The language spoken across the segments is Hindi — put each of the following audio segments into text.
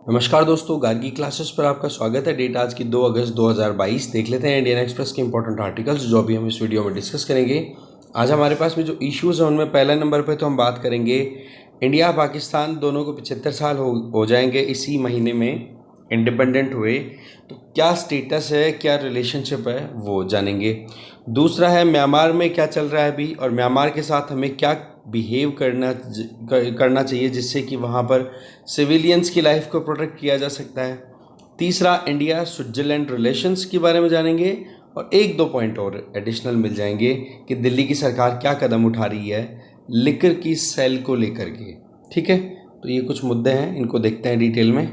नमस्कार दोस्तों, गार्गी क्लासेस पर आपका स्वागत है। डेट आज की 2 अगस्त 2022। देख लेते हैं इंडियन एक्सप्रेस के इंपॉर्टेंट आर्टिकल्स जो अभी हम इस वीडियो में डिस्कस करेंगे। आज हमारे पास में जो इश्यूज़ हैं उनमें पहला नंबर पे तो हम बात करेंगे इंडिया पाकिस्तान दोनों को 75 साल हो जाएंगे इसी महीने में इंडिपेंडेंट हुए। तो क्या स्टेटस है, क्या रिलेशनशिप है, वो जानेंगे। दूसरा है म्यांमार में क्या चल रहा है अभी, और म्यांमार के साथ हमें क्या बिहेव करना चाहिए जिससे कि वहाँ पर सिविलियंस की लाइफ को प्रोटेक्ट किया जा सकता है। तीसरा, इंडिया स्विट्ज़रलैंड रिलेशंस के बारे में जानेंगे, और एक दो पॉइंट और एडिशनल मिल जाएंगे कि दिल्ली की सरकार क्या कदम उठा रही है लिकर की सेल को लेकर के। ठीक है, तो ये कुछ मुद्दे हैं, इनको देखते हैं डिटेल में।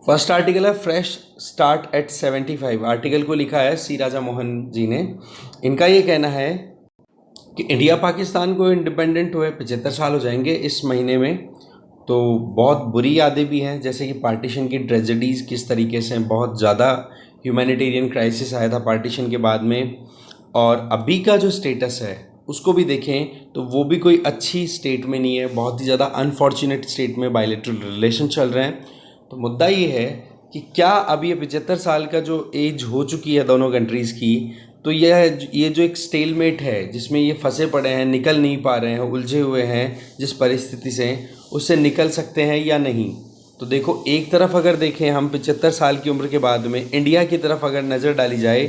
फर्स्ट आर्टिकल है फ्रेश स्टार्ट एट 75। आर्टिकल को लिखा है सी राजा मोहन जी ने। इनका ये कहना है कि इंडिया पाकिस्तान को इंडिपेंडेंट हुए 75 साल हो जाएंगे इस महीने में। तो बहुत बुरी यादें भी हैं, जैसे कि पार्टीशन की ट्रेजेडीज़ किस तरीके से बहुत ज़्यादा ह्यूमैनिटेरियन क्राइसिस आया था पार्टीशन के बाद में, और अभी का जो स्टेटस है उसको भी देखें तो वो भी कोई अच्छी स्टेट में नहीं है, बहुत ही ज़्यादा अनफॉर्चुनेट स्टेट में बायलैटरल रिलेशन चल रहे हैं। तो मुद्दा ये है कि क्या अभी ये 75 साल का जो एज हो चुकी है दोनों कंट्रीज़ की, तो ये जो एक स्टेलमेट है जिसमें ये फंसे पड़े हैं, निकल नहीं पा रहे हैं, उलझे हुए हैं जिस परिस्थिति से, उससे निकल सकते हैं या नहीं। तो देखो, एक तरफ अगर देखें हम 75 साल की उम्र के बाद में इंडिया की तरफ अगर नज़र डाली जाए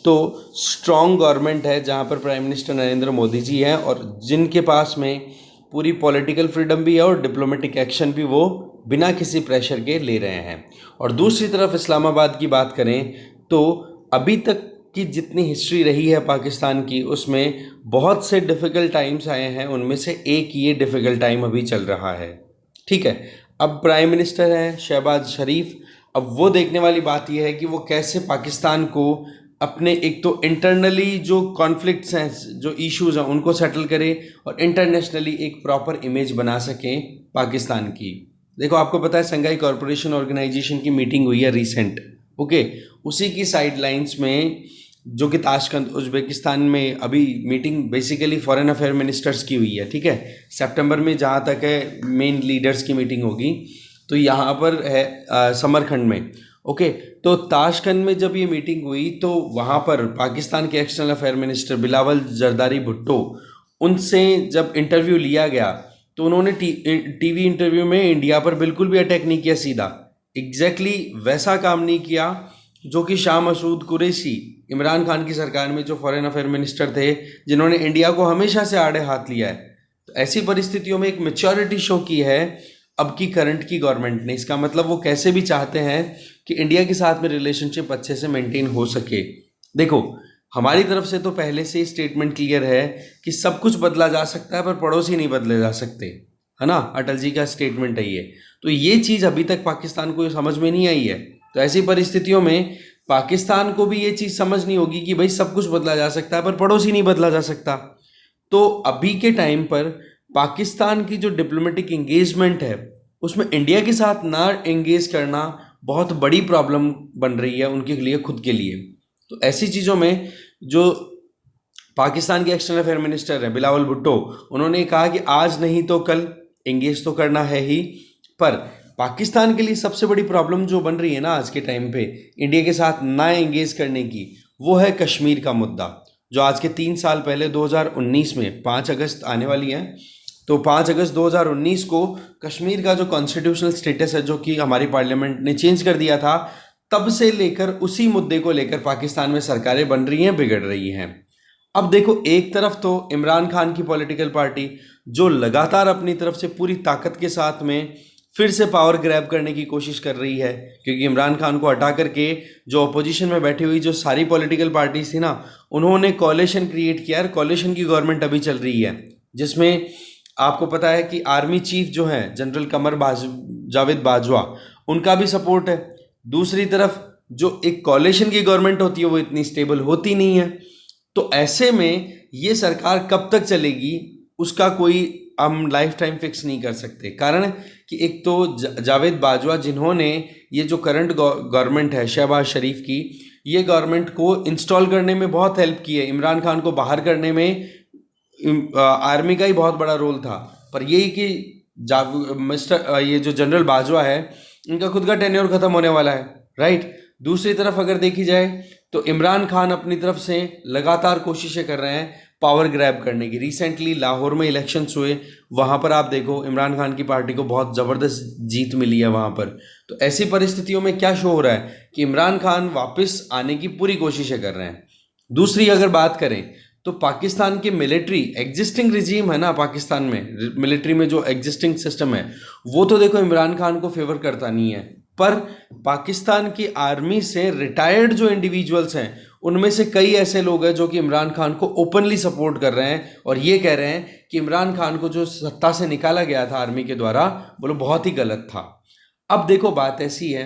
तो स्ट्रॉन्ग गवर्नमेंट है जहाँ पर प्राइम मिनिस्टर नरेंद्र मोदी जी हैं, और जिनके पास में पूरी पॉलिटिकल फ्रीडम भी है और डिप्लोमेटिक एक्शन भी वो बिना किसी प्रेशर के ले रहे हैं। और दूसरी तरफ इस्लामाबाद की बात करें तो अभी तक की जितनी हिस्ट्री रही है पाकिस्तान की उसमें बहुत से डिफ़िकल्ट टाइम्स आए हैं, उनमें से एक ये डिफ़िकल्ट टाइम अभी चल रहा है। ठीक है, अब प्राइम मिनिस्टर हैं शहबाज शरीफ। अब वो देखने वाली बात यह है कि वो कैसे पाकिस्तान को अपने एक तो इंटरनली जो कॉन्फ्लिक्ट्स हैं, जो इश्यूज़ हैं, उनको सेटल करें और इंटरनेशनली एक प्रॉपर इमेज बना सकें पाकिस्तान की। देखो, आपको पता है संघाई कॉरपोरेशन ऑर्गेनाइजेशन की मीटिंग हुई है रिसेंट। ओके, उसी की साइडलाइंस में जो कि ताशकंद उज़्बेकिस्तान में अभी meeting basically foreign affair ministers की हुई है। ठीक है, सितंबर में जहाँ तक है मेन लीडर्स की मीटिंग होगी, तो यहाँ पर है समरखंड में। ओके, तो ताशकंद में जब ये मीटिंग हुई तो वहाँ पर पाकिस्तान के external affair minister Bilawal Zardari Bhutto, उनसे जब इंटरव्यू लिया गया तो उन्होंने टीवी इंटरव्यू में इंडिया पर बिल्कुल भी अटैक नहीं किया, सीधा एग्जैक्टली वैसा काम नहीं किया जो कि शाह मसूद कुरैशी इमरान खान की सरकार में जो फॉरेन अफेयर मिनिस्टर थे, जिन्होंने इंडिया को हमेशा से आड़े हाथ लिया है। तो ऐसी परिस्थितियों में एक मैच्योरिटी शो की है अब की करंट की गवर्नमेंट ने। इसका मतलब वो कैसे भी चाहते हैं कि इंडिया के साथ में रिलेशनशिप अच्छे से मेंटेन हो सके। देखो, हमारी तरफ से तो पहले से ही स्टेटमेंट क्लियर है कि सब कुछ बदला जा सकता है पर पड़ोसी नहीं बदले जा सकते, है ना। अटल जी का स्टेटमेंट है ये। तो ये चीज़ अभी तक पाकिस्तान को समझ में नहीं आई है। तो ऐसी परिस्थितियों में पाकिस्तान को भी ये चीज़ समझनी होगी कि भाई सब कुछ बदला जा सकता है पर पड़ोसी नहीं बदला जा सकता। तो अभी के टाइम पर पाकिस्तान की जो डिप्लोमेटिक एंगेजमेंट है उसमें इंडिया के साथ ना एंगेज करना बहुत बड़ी प्रॉब्लम बन रही है उनके लिए, खुद के लिए। तो ऐसी चीज़ों में जो पाकिस्तान के एक्सटर्नल अफेयर मिनिस्टर हैं बिलावल भुट्टो, उन्होंने कहा कि आज नहीं तो कल एंगेज तो करना है ही। पर पाकिस्तान के लिए सबसे बड़ी प्रॉब्लम जो बन रही है ना आज के टाइम पे इंडिया के साथ ना एंगेज करने की, वो है कश्मीर का मुद्दा। जो आज के 3 साल पहले 2019 में 5 अगस्त आने वाली है, तो 5 अगस्त 2019 को कश्मीर का जो कॉन्स्टिट्यूशनल स्टेटस है जो कि हमारी पार्लियामेंट ने चेंज कर दिया था, तब से लेकर उसी मुद्दे को लेकर पाकिस्तान में सरकारें बन रही हैं, बिगड़ रही हैं। अब देखो, एक तरफ तो इमरान खान की पॉलिटिकल पार्टी जो लगातार अपनी तरफ से पूरी ताकत के साथ में फिर से पावर ग्रैब करने की कोशिश कर रही है, क्योंकि इमरान खान को हटा करके जो अपोजिशन में बैठी हुई जो सारी पॉलिटिकल पार्टीज थी ना, उन्होंने कॉलिशन क्रिएट किया। कॉलिशन की गवर्नमेंट अभी चल रही है जिसमें आपको पता है कि आर्मी चीफ जो हैं जनरल जावेद बाजवा, उनका भी सपोर्ट है। दूसरी तरफ जो एक कॉलिशन की गवर्नमेंट होती है वो इतनी स्टेबल होती नहीं है। तो ऐसे में ये सरकार कब तक चलेगी उसका कोई हम लाइफ टाइम फिक्स नहीं कर सकते। कारण कि एक तो जावेद बाजवा, जिन्होंने ये जो करंट गवर्नमेंट है शहबाज शरीफ की, ये गवर्नमेंट को इंस्टॉल करने में बहुत हेल्प की है। इमरान खान को बाहर करने में आर्मी का ही बहुत बड़ा रोल था। पर यही कि ये जो जनरल बाजवा है इनका खुद का टेन्योर खत्म होने वाला है, राइट। दूसरी तरफ अगर देखी जाए तो इमरान खान अपनी तरफ से लगातार कोशिशें कर रहे हैं पावर ग्रैब करने की। रिसेंटली लाहौर में इलेक्शंस हुए, वहाँ पर आप देखो इमरान खान की पार्टी को बहुत ज़बरदस्त जीत मिली है वहाँ पर। तो ऐसी परिस्थितियों में क्या शो हो रहा है कि इमरान खान वापस आने की पूरी कोशिशें कर रहे हैं। दूसरी अगर बात करें तो पाकिस्तान के मिलिट्री एग्जिस्टिंग रिजीम है ना, पाकिस्तान में मिलिट्री में जो एग्जिस्टिंग सिस्टम है वो तो देखो इमरान खान को फेवर करता नहीं है, पर पाकिस्तान की आर्मी से रिटायर्ड जो इंडिविजुअल्स हैं उनमें से कई ऐसे लोग हैं जो कि इमरान खान को ओपनली सपोर्ट कर रहे हैं और ये कह रहे हैं कि इमरान खान को जो सत्ता से निकाला गया था आर्मी के द्वारा बोलो बहुत ही गलत था। अब देखो बात ऐसी है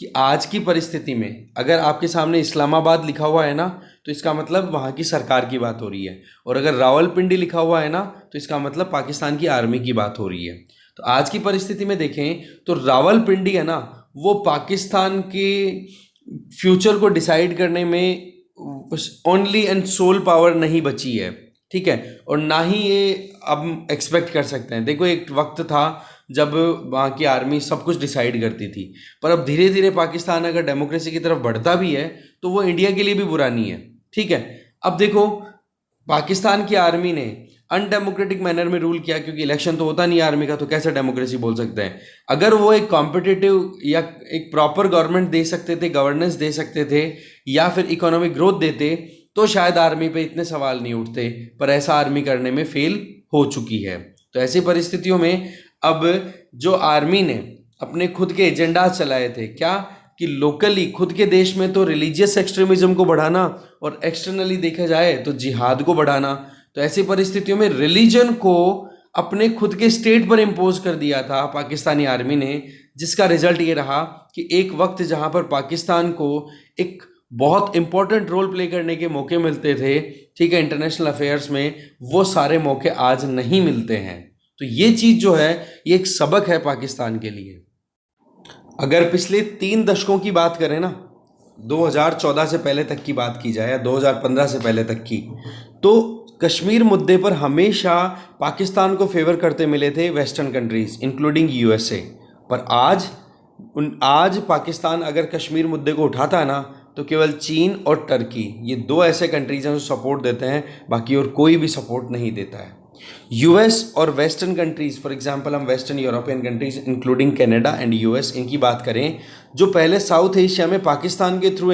कि आज की परिस्थिति में अगर आपके सामने इस्लामाबाद लिखा हुआ है ना तो इसका मतलब वहाँ की सरकार की बात हो रही है, और अगर रावलपिंडी लिखा हुआ है ना तो इसका मतलब पाकिस्तान की आर्मी की बात हो रही है। तो आज की परिस्थिति में देखें तो रावलपिंडी है ना वो पाकिस्तान के फ्यूचर को डिसाइड करने में ओनली एंड सोल पावर नहीं बची है, ठीक है, और ना ही ये अब एक्सपेक्ट कर सकते हैं। देखो एक वक्त था जब वहाँ की आर्मी सब कुछ डिसाइड करती थी, पर अब धीरे धीरे पाकिस्तान अगर डेमोक्रेसी की तरफ बढ़ता भी है तो वो इंडिया के लिए भी बुरा नहीं है, ठीक है। अब देखो पाकिस्तान की आर्मी ने अनडेमोक्रेटिक मैनर में रूल किया, क्योंकि इलेक्शन तो होता नहीं आर्मी का, तो कैसे डेमोक्रेसी बोल सकते हैं। अगर वो एक कॉम्पिटिटिव या एक प्रॉपर गवर्नमेंट दे सकते थे, गवर्नेंस दे सकते थे, या फिर इकोनॉमिक ग्रोथ देते तो शायद आर्मी पे इतने सवाल नहीं उठते, पर ऐसा आर्मी करने में फेल हो चुकी है। तो ऐसी परिस्थितियों में अब जो आर्मी ने अपने खुद के एजेंडा चलाए थे क्या कि लोकली खुद के देश में तो रिलीजियस एक्सट्रीमिज्म को बढ़ाना और एक्सटर्नली देखा जाए तो जिहाद को बढ़ाना, तो ऐसी परिस्थितियों में रिलीजन को अपने खुद के स्टेट पर इम्पोज कर दिया था पाकिस्तानी आर्मी ने, जिसका रिजल्ट ये रहा कि एक वक्त जहां पर पाकिस्तान को एक बहुत इंपॉर्टेंट रोल प्ले करने के मौके मिलते थे, ठीक है, इंटरनेशनल अफेयर्स में, वो सारे मौके आज नहीं मिलते हैं। तो ये चीज़ जो है ये एक सबक है पाकिस्तान के लिए। अगर पिछले 3 दशकों की बात करें ना, 2014 से पहले तक की बात की जाए या 2015 से पहले तक की, तो कश्मीर मुद्दे पर हमेशा पाकिस्तान को फेवर करते मिले थे वेस्टर्न कंट्रीज इंक्लूडिंग यूएसए। पर आज पाकिस्तान अगर कश्मीर मुद्दे को उठाता है ना तो केवल चीन और टर्की, ये 2 ऐसे कंट्रीज हैं जो सपोर्ट देते हैं, बाकी और कोई भी सपोर्ट नहीं देता है। यूएस और वेस्टर्न कंट्रीज़, फॉर एग्जांपल हम western European countries including Canada and US, इनकी बात करें, जो पहले साउथ एशिया में पाकिस्तान के थ्रू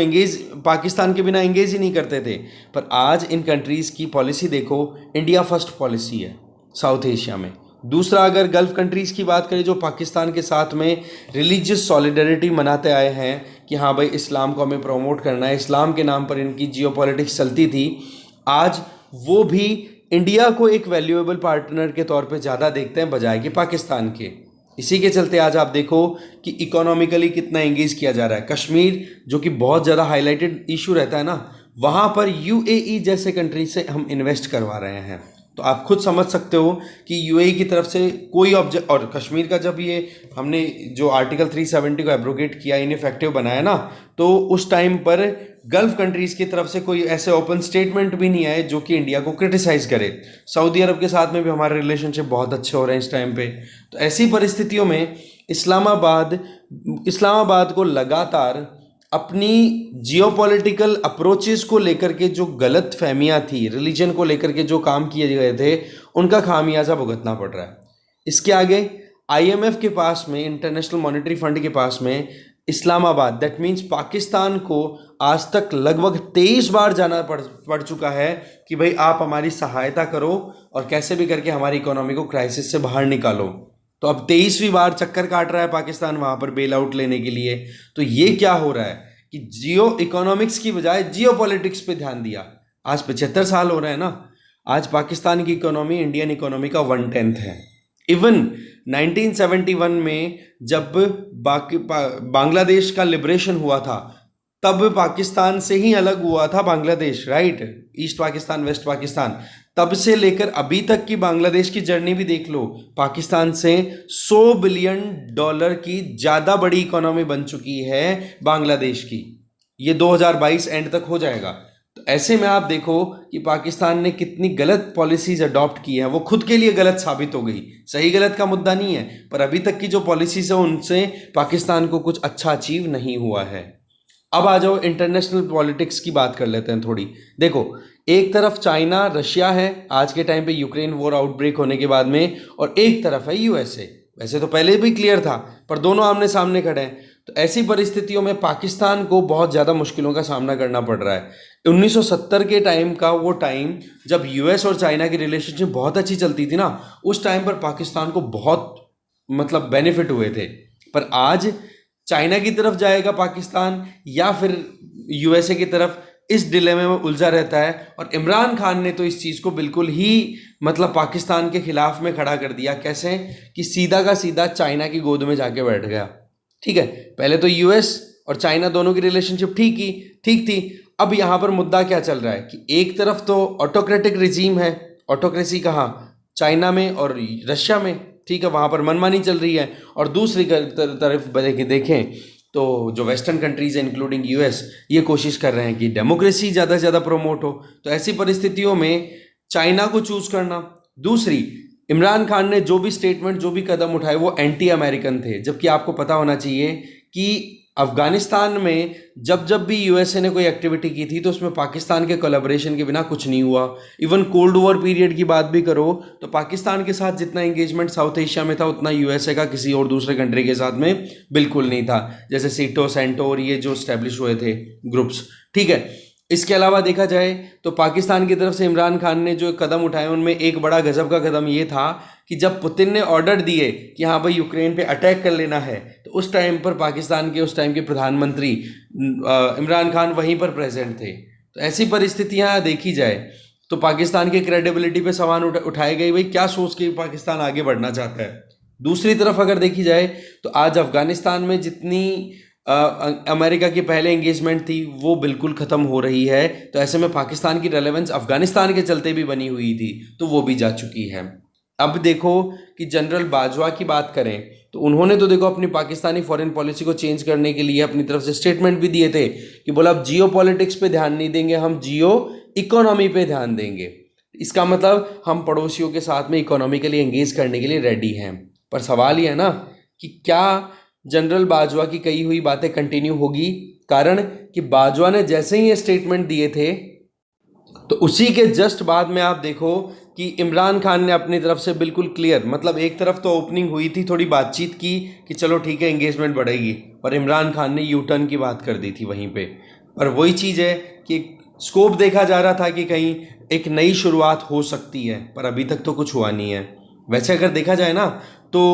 पाकिस्तान के बिना एंगेज ही नहीं करते थे, पर आज इन कंट्रीज़ की पॉलिसी देखो, इंडिया फर्स्ट पॉलिसी है साउथ एशिया में। दूसरा, अगर गल्फ़ कंट्रीज़ की बात करें जो पाकिस्तान के साथ में रिलीजियस सॉलिडरिटी मनाते आए हैं कि हाँ भाई इस्लाम को हमें प्रमोट करना है, इस्लाम के नाम पर इनकी जियोपॉलिटिक्स चलती थी, आज वो भी इंडिया को एक वैल्यूएबल पार्टनर के तौर पे ज़्यादा देखते हैं बजाय कि पाकिस्तान के। इसी के चलते आज आप देखो कि इकोनॉमिकली कितना एंगेज किया जा रहा है। कश्मीर जो कि बहुत ज़्यादा हाईलाइटेड इशू रहता है ना, वहाँ पर यूएई जैसे कंट्री से हम इन्वेस्ट करवा रहे हैं। तो आप खुद समझ सकते हो कि यूएई की तरफ से कोई ऑब्जेक्ट, और कश्मीर का जब ये हमने जो आर्टिकल 370 को एब्रोगेट किया, इनइफेक्टिव बनाया ना, तो उस टाइम पर गल्फ़ कंट्रीज़ की तरफ से कोई ऐसे ओपन स्टेटमेंट भी नहीं आए जो कि इंडिया को क्रिटिसाइज़ करे। सऊदी अरब के साथ में भी हमारे रिलेशनशिप बहुत अच्छे हो रहे हैं इस टाइम पे। तो ऐसी परिस्थितियों में इस्लामाबाद को लगातार अपनी जियोपॉलिटिकल अप्रोचेस को लेकर के जो गलत फहमियाँ थी, रिलीजन को लेकर के जो काम किए गए थे, उनका खामियाजा भुगतना पड़ रहा है। इसके आगे आईएमएफ के पास में, इंटरनेशनल मॉनेटरी फंड के पास में, इस्लामाबाद दैट मीन्स पाकिस्तान को आज तक लगभग 23 बार जाना पड़ चुका है कि भाई आप हमारी सहायता करो और कैसे भी करके हमारी इकोनॉमी को क्राइसिस से बाहर निकालो। तो अब 23वीं बार चक्कर काट रहा है पाकिस्तान वहाँ पर बेल आउट लेने के लिए। तो ये क्या हो रहा है कि जियो इकोनॉमिक्स की बजाय जियो पॉलिटिक्स पे ध्यान दिया। आज 75 साल हो रहे हैं ना, आज पाकिस्तान की इकोनॉमी इंडियन इकोनॉमी का 1/10 है। इवन 1971 में जब बांग्लादेश का लिबरेशन हुआ था, तब पाकिस्तान से ही अलग हुआ था Bangladesh, right, east Pakistan west Pakistan. तब से लेकर अभी तक की बांग्लादेश की जर्नी भी देख लो, पाकिस्तान से $100 बिलियन की ज़्यादा बड़ी इकोनॉमी बन चुकी है बांग्लादेश की। ये 2022 एंड तक हो जाएगा। तो तो ऐसे में आप देखो कि पाकिस्तान ने कितनी गलत पॉलिसीज अडॉप्ट की हैं, वो खुद के लिए गलत साबित हो गई। सही गलत का मुद्दा नहीं है, पर अभी तक की जो पॉलिसीज है उनसे पाकिस्तान को कुछ अच्छा अचीव नहीं हुआ है। अब आ जाओ इंटरनेशनल पॉलिटिक्स की बात कर लेते हैं थोड़ी। देखो, एक तरफ चाइना रशिया है आज के टाइम पे यूक्रेन वॉर आउटब्रेक होने के बाद में, और एक तरफ है यूएसए। वैसे तो पहले भी क्लियर था, पर दोनों आमने सामने खड़े हैं। तो ऐसी परिस्थितियों में पाकिस्तान को बहुत ज़्यादा मुश्किलों का सामना करना पड़ रहा है। 1970 के टाइम का वो टाइम जब यूएस और चाइना की रिलेशनशिप बहुत अच्छी चलती थी ना, उस टाइम पर पाकिस्तान को बहुत मतलब बेनिफिट हुए थे। पर आज चाइना की तरफ जाएगा पाकिस्तान या फिर यूएसए की तरफ, इस डिलेमे में उलझा रहता है। और इमरान खान ने तो इस चीज़ को बिल्कुल ही मतलब पाकिस्तान के खिलाफ में खड़ा कर दिया। कैसे कि सीधा का सीधा चाइना की गोद में जाके बैठ गया। ठीक है, पहले तो यूएस और चाइना दोनों की रिलेशनशिप ठीक थी। अब यहाँ पर मुद्दा क्या चल रहा है कि एक तरफ तो ऑटोक्रेटिक रिजीम है, ऑटोक्रेसी कहाँ, चाइना में और रशिया में, ठीक है, वहाँ पर मनमानी चल रही है। और दूसरी तरफ देखें तो जो वेस्टर्न कंट्रीज हैं इंक्लूडिंग यूएस, ये कोशिश कर रहे हैं कि डेमोक्रेसी ज़्यादा से ज़्यादा प्रमोट हो। तो ऐसी परिस्थितियों में चाइना को चूज करना। दूसरी, इमरान खान ने जो भी स्टेटमेंट जो भी कदम उठाए वो एंटी अमेरिकन थे, जबकि आपको पता होना चाहिए कि अफगानिस्तान में जब भी यूएसए ने कोई एक्टिविटी की थी तो उसमें पाकिस्तान के कोलैबोरेशन के बिना कुछ नहीं हुआ। इवन कोल्ड वॉर पीरियड की बात भी करो तो पाकिस्तान के साथ जितना एंगेजमेंट साउथ एशिया में था उतना यूएसए का किसी और दूसरे कंट्री के साथ में बिल्कुल नहीं था। जैसे सीटो सेंटो और ये जो स्टैब्लिश हुए थे ग्रुप्स, ठीक है। इसके अलावा देखा जाए तो पाकिस्तान की तरफ से इमरान खान ने जो कदम उठाए उनमें एक बड़ा गजब का कदम ये था कि जब पुतिन ने ऑर्डर दिए कि हाँ भाई यूक्रेन पे अटैक कर लेना है, तो उस टाइम पर पाकिस्तान के उस टाइम के प्रधानमंत्री इमरान खान वहीं पर प्रेजेंट थे। तो ऐसी परिस्थितियाँ देखी जाए तो पाकिस्तान की क्रेडिबिलिटी पे सवाल उठाए गए, भाई क्या सोच के पाकिस्तान आगे बढ़ना चाहता है। दूसरी तरफ अगर देखी जाए तो आज अफगानिस्तान में जितनी अमेरिका की पहले एंगेजमेंट थी वो बिल्कुल ख़त्म हो रही है। तो ऐसे में पाकिस्तान की रेलेवेंस अफगानिस्तान के चलते भी बनी हुई थी, तो वो भी जा चुकी है। अब देखो कि जनरल बाजवा की बात करें तो उन्होंने तो देखो अपनी पाकिस्तानी फॉरेन पॉलिसी को चेंज करने के लिए अपनी तरफ से स्टेटमेंट भी दिए थे कि बोला अब जियो पॉलिटिक्स पे ध्यान नहीं देंगे, हम जियो इकोनॉमी पे ध्यान देंगे। इसका मतलब हम पड़ोसियों के साथ में इकोनॉमिकली एंगेज करने के लिए रेडी हैं। पर सवाल ये है ना कि क्या जनरल बाजवा की कही हुई बातें कंटिन्यू होगी, कारण कि बाजवा ने जैसे ही ये स्टेटमेंट दिए थे तो उसी के जस्ट बाद में आप देखो कि इमरान खान ने अपनी तरफ से बिल्कुल क्लियर, मतलब एक तरफ तो ओपनिंग हुई थी, थोड़ी बातचीत की कि चलो ठीक है एंगेजमेंट बढ़ेगी, पर इमरान खान ने यू टर्न की बात कर दी थी वहीं पे। पर वही चीज़ है कि स्कोप देखा जा रहा था कि कहीं एक नई शुरुआत हो सकती है, पर अभी तक तो कुछ हुआ नहीं है। वैसे अगर देखा जाए ना तो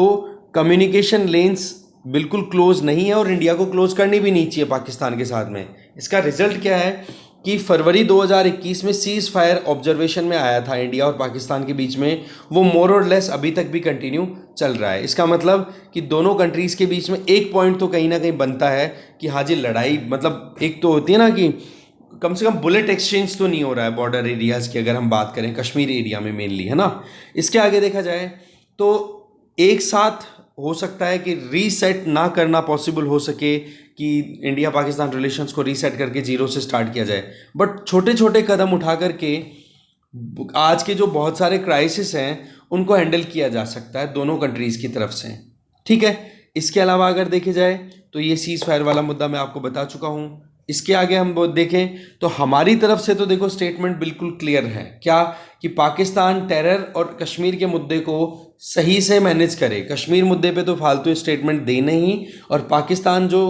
कम्युनिकेशन लेंस बिल्कुल क्लोज नहीं है और इंडिया को क्लोज करनी भी नहीं चाहिए पाकिस्तान के साथ में। इसका रिजल्ट क्या है कि फरवरी 2021 में सीज फायर ऑब्जर्वेशन में आया था इंडिया और पाकिस्तान के बीच में, वो मोर और लेस अभी तक भी कंटिन्यू चल रहा है। इसका मतलब कि दोनों कंट्रीज़ के बीच में एक पॉइंट तो कहीं ना कहीं बनता है कि हाँ जी लड़ाई, मतलब एक तो होती है ना कि कम से कम बुलेट एक्सचेंज तो नहीं हो रहा है बॉर्डर एरियाज़ की, अगर हम बात करें कश्मीर एरिया में मेनली, है ना। इसके आगे देखा जाए तो एक साथ हो सकता है कि रीसेट ना करना पॉसिबल हो सके कि इंडिया पाकिस्तान रिलेशंस को रीसेट करके जीरो से स्टार्ट किया जाए, बट छोटे छोटे कदम उठा करके आज के जो बहुत सारे क्राइसिस हैं उनको हैंडल किया जा सकता है दोनों कंट्रीज़ की तरफ से, ठीक है। इसके अलावा अगर देखे जाए तो ये सीज फायर वाला मुद्दा मैं आपको बता चुका हूँ। इसके आगे हम देखें तो हमारी तरफ से तो देखो स्टेटमेंट बिल्कुल क्लियर है, क्या कि पाकिस्तान टेरर और कश्मीर के मुद्दे को सही से मैनेज करे। कश्मीर मुद्दे पे तो फालतू स्टेटमेंट दे नहीं, और पाकिस्तान जो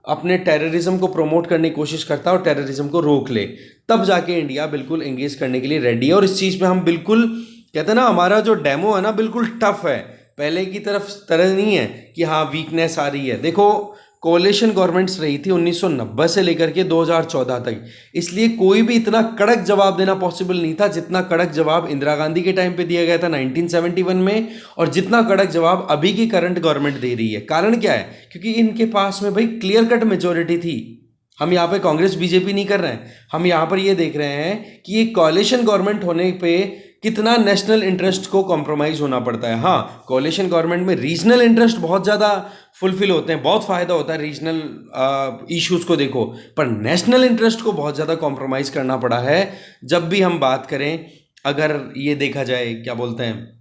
अपने टेररिज्म को प्रमोट करने की कोशिश करता है और टेररिज्म को रोक ले, तब जाके इंडिया बिल्कुल एंगेज करने के लिए रेडी है। और इस चीज़ पे हम बिल्कुल कहते हैं ना, हमारा जो डेमो है ना बिल्कुल टफ है, पहले की तरह नहीं है कि हाँ वीकनेस आ रही है। देखो कोalition गवर्नमेंट्स रही थी 1990 से लेकर के 2014 तक, इसलिए कोई भी इतना कड़क जवाब देना पॉसिबल नहीं था जितना कड़क जवाब इंदिरा गांधी के टाइम पे दिया गया था 1971 में, और जितना कड़क जवाब अभी की करंट गवर्नमेंट दे रही है। कारण क्या है, क्योंकि इनके पास में भाई क्लियर कट मेजोरिटी थी। हम यहाँ पे कांग्रेस बीजेपी नहीं कर रहे हैं, हम यहाँ पर ये देख रहे हैं कि ये कोalition गवर्नमेंट होने पे कितना नेशनल इंटरेस्ट को कॉम्प्रोमाइज होना पड़ता है। हाँ, कोalition गवर्नमेंट में रीजनल इंटरेस्ट बहुत ज़्यादा फुलफिल होते हैं, बहुत फ़ायदा होता है रीजनल इश्यूज़ को देखो, पर नेशनल इंटरेस्ट को बहुत ज़्यादा कॉम्प्रोमाइज़ करना पड़ा है। जब भी हम बात करें, अगर ये देखा जाए, क्या बोलते हैं,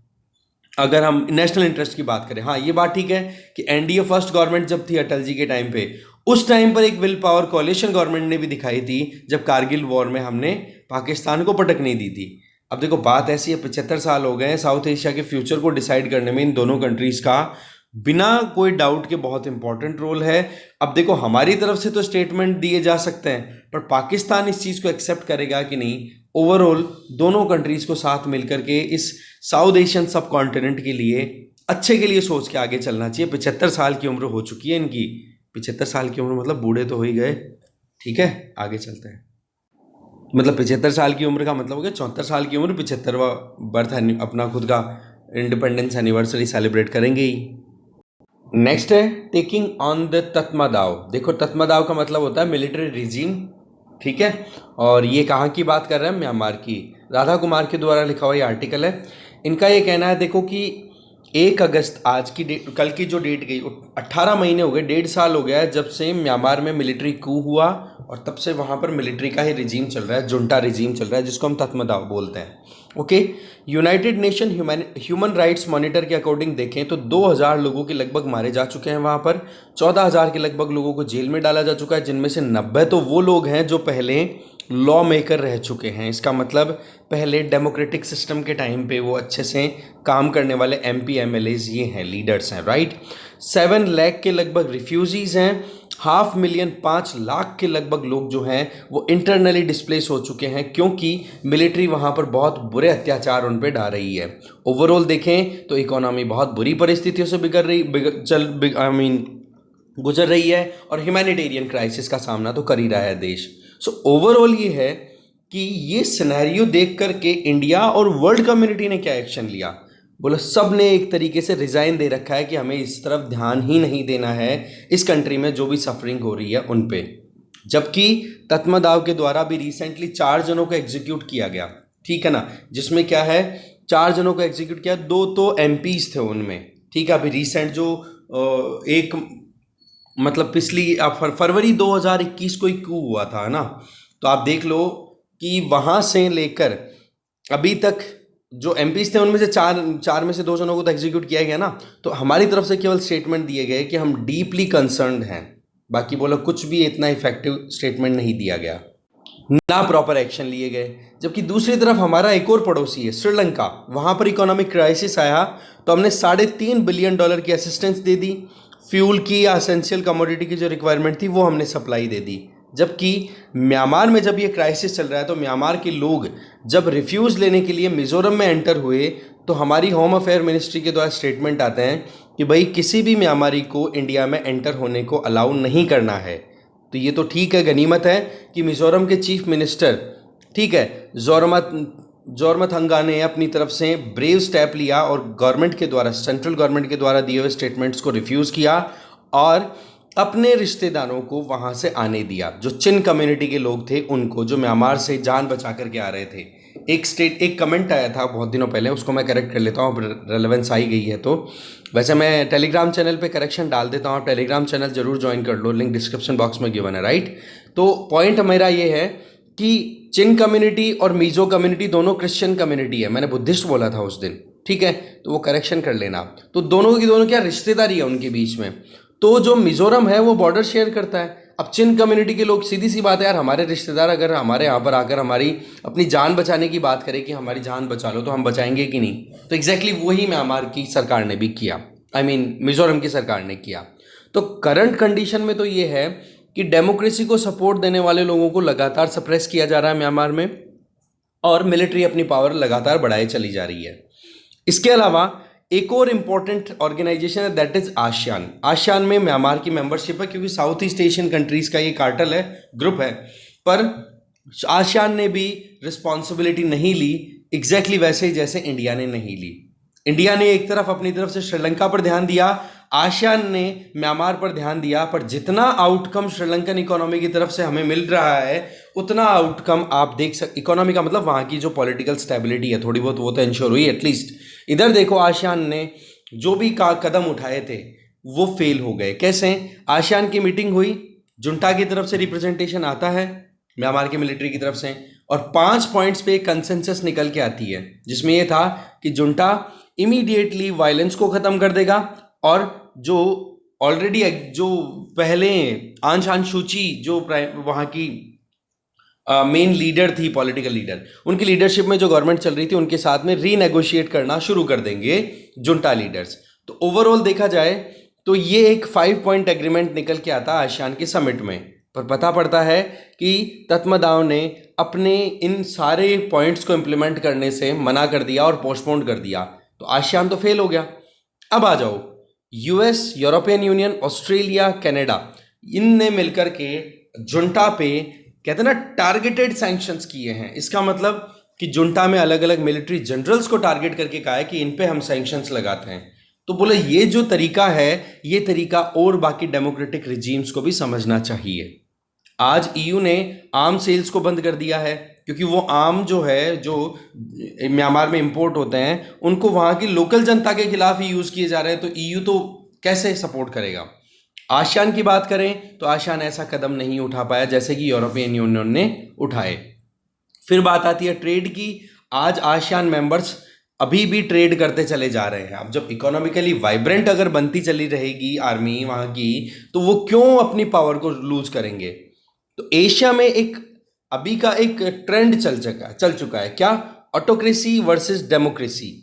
अगर हम नेशनल इंटरेस्ट की बात करें, हाँ ये बात ठीक है कि एनडीए फर्स्ट गवर्नमेंट जब थी अटल जी के टाइम पे, उस टाइम पर एक विल पावर कोalition गवर्नमेंट ने भी दिखाई थी जब कारगिल वॉर में हमने पाकिस्तान को पटक नहीं दी थी। अब देखो बात ऐसी है, 75 साल हो गए हैं, साउथ एशिया के फ्यूचर को डिसाइड करने में इन दोनों कंट्रीज का बिना कोई डाउट के बहुत इंपॉर्टेंट रोल है। अब देखो हमारी तरफ से तो स्टेटमेंट दिए जा सकते हैं, पर पाकिस्तान इस चीज़ को एक्सेप्ट करेगा कि नहीं, ओवरऑल दोनों कंट्रीज को साथ मिलकर के इस साउथ एशियन सब कॉन्टिनेंट के लिए अच्छे के लिए सोच के आगे चलना चाहिए। 75 साल की उम्र हो चुकी है इनकी, 75 साल की उम्र मतलब बूढ़े तो हो ही गए। ठीक है, आगे चलते हैं। मतलब 75 साल की उम्र का मतलब हो गया 74 साल की उम्र, 75वां बर्थ अपना खुद का इंडिपेंडेंस एनिवर्सरी सेलिब्रेट करेंगे ही। नेक्स्ट है टेकिंग ऑन द तत्मादाव। देखो तत्मादाव का मतलब होता है मिलिट्री रिजीम, ठीक है, और ये कहाँ की बात कर रहे हैं, म्यांमार की। राधा कुमार के द्वारा लिखा हुआ ये आर्टिकल है। इनका ये कहना है, देखो कि 1 अगस्त, आज की डेट, कल की जो डेट गई, 18 महीने हो गए, 1.5 साल हो गया है जब से म्यांमार में मिलिट्री कू हुआ, और तब से वहाँ पर मिलिट्री का ही रिजीम चल रहा है, जुंटा रिजीम चल रहा है, जिसको हम तत्मदाव बोलते हैं। Okay, United nation human rights monitor के अकॉर्डिंग देखें तो 2000 लोगों के लगभग मारे जा चुके हैं वहाँ पर, 14,000 के लगभग लोगों को जेल में डाला जा चुका है, जिनमें से 90 तो वो लोग हैं जो पहले लॉ मेकर रह चुके हैं। इसका मतलब पहले डेमोक्रेटिक सिस्टम के टाइम पे वो अच्छे से काम करने वाले MP MLAs ये हैं, लीडर्स हैं, राइट। 7 लाख के लगभग रिफ्यूजीज़ हैं, 500,000 5 लाख के लगभग लोग जो हैं वो इंटरनली डिस्प्लेस हो चुके हैं, क्योंकि मिलिट्री वहाँ पर बहुत बुरे अत्याचार उन पर डाल रही है। ओवरऑल देखें तो इकोनॉमी बहुत बुरी परिस्थितियों से गुजर रही है, और ह्यूमैनिटेरियन क्राइसिस का सामना तो कर ही रहा है देश। सो ओवरऑल ये है कि ये सिनेरियो देख करके इंडिया और वर्ल्ड कम्युनिटी ने क्या एक्शन लिया, बोलो सब ने एक तरीके से रिज़ाइन दे रखा है कि हमें इस तरफ ध्यान ही नहीं देना है, इस कंट्री में जो भी सफरिंग हो रही है उन पे। जबकि तत्मदाव के द्वारा भी रिसेंटली 4 जनों को एग्जीक्यूट किया गया, ठीक है ना, जिसमें क्या है, 4 जनों को एग्जीक्यूट किया, 2 तो MPs थे उनमें, ठीक है। अभी रिसेंट जो एक मतलब पिछली फरवरी 2021 को ही कू हुआ था ना, तो आप देख लो कि वहाँ से लेकर अभी तक जो MPs थे उनमें से चार में से 2 जनों को तो एग्जीक्यूट किया गया ना। तो हमारी तरफ से केवल स्टेटमेंट दिए गए कि हम डीपली कंसर्न्ड हैं, बाकी बोलो कुछ भी इतना इफेक्टिव स्टेटमेंट नहीं दिया गया, ना प्रॉपर एक्शन लिए गए। जबकि दूसरी तरफ हमारा एक और पड़ोसी है श्रीलंका, वहाँ पर इकोनॉमिक क्राइसिस आया तो हमने $3.5 बिलियन की असिस्टेंस दे दी, फ्यूल की या एसेंशियल कमोडिटी की जो रिक्वायरमेंट थी वो हमने सप्लाई दे दी। जबकि म्यांमार में जब ये क्राइसिस चल रहा है तो म्यांमार के लोग जब रिफ्यूज़ लेने के लिए मिज़ोरम में एंटर हुए तो हमारी होम अफेयर मिनिस्ट्री के द्वारा स्टेटमेंट आते हैं कि भाई किसी भी म्यांमारी को इंडिया में एंटर होने को अलाउ नहीं करना है। तो ये तो ठीक है, गनीमत है कि मिज़ोरम के चीफ मिनिस्टर, ठीक है, जोरमथंगा ने अपनी तरफ से ब्रेव स्टेप लिया और गवर्नमेंट के द्वारा, सेंट्रल गवर्नमेंट के द्वारा दिए हुए स्टेटमेंट्स को रिफ्यूज़ किया और अपने रिश्तेदारों को वहाँ से आने दिया, जो चिन कम्युनिटी के लोग थे उनको, जो म्यांमार से जान बचा करके आ रहे थे। एक कमेंट आया था बहुत दिनों पहले, उसको मैं करेक्ट कर लेता हूँ, रेलेवेंस आई गई है तो। वैसे मैं टेलीग्राम चैनल पे करेक्शन डाल देता हूँ, टेलीग्राम चैनल जरूर ज्वाइन कर लो, लिंक डिस्क्रिप्शन बॉक्स में गिवन है, राइट। तो पॉइंट मेरा ये है कि चिन कम्युनिटी और मीजो कम्युनिटी दोनों क्रिश्चियन कम्युनिटी है, मैंने बुद्धिस्ट बोला था उस दिन, ठीक है, तो वो करेक्शन कर लेना। तो दोनों की दोनों क्या रिश्तेदारी है उनके बीच में। तो जो मिज़ोरम है वो बॉर्डर शेयर करता है। अब चिन कम्युनिटी के लोग, सीधी सी बात है यार, हमारे रिश्तेदार अगर हमारे यहाँ पर आकर हमारी अपनी जान बचाने की बात करें कि हमारी जान बचा लो, तो हम बचाएंगे कि नहीं। तो एग्जैक्टली वही म्यांमार की सरकार ने भी किया, मिज़ोरम की सरकार ने किया। तो करंट कंडीशन में तो ये है कि डेमोक्रेसी को सपोर्ट देने वाले लोगों को लगातार सप्रेस किया जा रहा है म्यांमार में, और मिलिट्री अपनी पावर लगातार बढ़ाई चली जा रही है। इसके अलावा एक और इम्पॉर्टेंट ऑर्गेनाइजेशन है, दैट इज आसियान। आसियान में म्यांमार की मेंबरशिप है, क्योंकि साउथ ईस्ट एशियन कंट्रीज का ये कार्टल है, ग्रुप है, पर आसियान ने भी रिस्पॉन्सिबिलिटी नहीं ली एग्जैक्टली वैसे ही जैसे इंडिया ने नहीं ली। इंडिया ने एक तरफ अपनी तरफ से श्रीलंका पर ध्यान दिया, आसियान ने म्यांमार पर ध्यान दिया, पर जितना आउटकम श्रीलंकन इकोनॉमी की तरफ से हमें मिल रहा है उतना आउटकम आप देख सकते, इकोनॉमी का मतलब वहाँ की जो पॉलिटिकल स्टेबिलिटी है थोड़ी बहुत वो तो इंश्योर हुई एटलीस्ट। इधर देखो आसियान ने जो भी कदम उठाए थे वो फेल हो गए। कैसे? आसियान की मीटिंग हुई, जुंटा की तरफ से रिप्रेजेंटेशन आता है म्यांमार की मिलिट्री की तरफ से, और 5 पॉइंट्स पे कंसेंसस निकल के आती है, जिसमें ये था कि जुंटा इमीडिएटली वायलेंस को ख़त्म कर देगा, और जो ऑलरेडी जो पहले आंग सान सूची जो वहाँ की मेन लीडर थी, पॉलिटिकल लीडर, उनकी लीडरशिप में जो गवर्नमेंट चल रही थी उनके साथ में रीनेगोशिएट करना शुरू कर देंगे जुंटा लीडर्स। तो ओवरऑल देखा जाए तो ये एक 5 पॉइंट एग्रीमेंट निकल के आता आसियान के समिट में, पर पता पड़ता है कि तत्मदाव ने अपने इन सारे पॉइंट्स को इम्प्लीमेंट करने से मना कर दिया और पोस्टपोन कर दिया, तो आसियान तो फेल हो गया। अब आ जाओ, US, European union, Australia, Canada, इनने मिलकर के जुंटा पे कहते हैं ना टारगेटेड सैंक्शंस किए हैं। इसका मतलब कि जुंटा में अलग अलग मिलिट्री जनरल्स को टारगेट करके कहा है कि इन पे हम सैंक्शंस लगाते हैं। तो बोले ये जो तरीका है ये तरीका और बाकी डेमोक्रेटिक रिजीम्स को भी समझना चाहिए। आज ईयू ने आर्म सेल्स को बंद कर दिया है, क्योंकि वो आर्म जो है जो म्यांमार में इंपोर्ट होते हैं उनको वहाँ की लोकल जनता के खिलाफ ही यूज़ किए जा रहे हैं, तो ईयू तो कैसे सपोर्ट करेगा। आसियान की बात करें तो आसियान ऐसा कदम नहीं उठा पाया जैसे कि यूरोपियन यूनियन ने उठाए। फिर बात आती है ट्रेड की। आज आसियान मेंबर्स अभी भी ट्रेड करते चले जा रहे हैं। अब जब इकोनॉमिकली वाइब्रेंट अगर बनती चली रहेगी आर्मी वहाँ की, तो वो क्यों अपनी पावर को लूज करेंगे। तो एशिया में अभी का एक ट्रेंड चल चुका है क्या? Autocracy versus democracy.